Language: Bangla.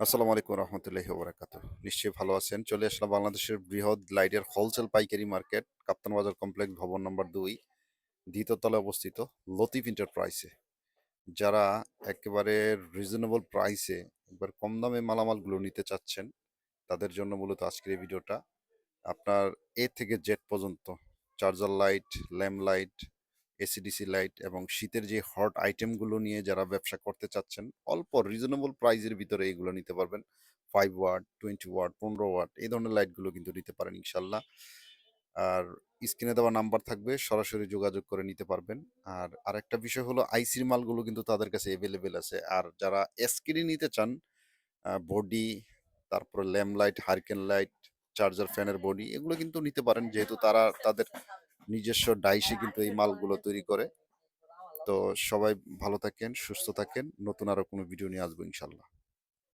আসসালামু আলাইকুম রহমতুল্লাহি ওবরাকাতুহ। নিশ্চয়ই ভালো আছেন। চলে আসলাম বাংলাদেশের বৃহৎ লাইটের হোলসেল পাইকারি মার্কেট কাপ্তান বাজার কমপ্লেক্স ভবন নম্বর ২ দ্বিতীয় তলায় অবস্থিত লতিফ এন্টারপ্রাইজে। যারা একেবারে রিজনেবল প্রাইসে একবার কম দামে মালামালগুলো নিতে চাচ্ছেন তাদের জন্য মূলত আজকের এই ভিডিওটা। আপনার এ থেকে জেড পর্যন্ত charger light, lamp light, AC DC light এবং শীতের যে হট আইটেমগুলো নিয়ে যারা ব্যবসা করতে চাচ্ছেন অল্প রিজনেবল প্রাইজের ভিতরে এগুলো নিতে পারবেন। 5 ওয়াট, 20 ওয়াট, 15 ওয়াট এই ধরনের লাইটগুলো কিন্তু নিতে পারেন ইনশাল্লাহ। আর স্ক্রিনে দেওয়া নাম্বার থাকবে, সরাসরি যোগাযোগ করে নিতে পারবেন। আর আরেকটা বিষয় হলো আইসির মালগুলো কিন্তু তাদের কাছে অ্যাভেলেবেল আছে। আর যারা এসকিডি নিতে চান, বডি, তারপরে lamp light, hurricane light, charger ফ্যানের বডি এগুলো কিন্তু নিতে পারেন, যেহেতু তারা তাদের নিজস্ব ডাইসে কিন্তু এই মালগুলো তৈরি করে। তো সবাই ভালো থাকেন, সুস্থ থাকেন। নতুন আরো কোনো ভিডিও নিয়ে আসবো ইনশাল্লাহ।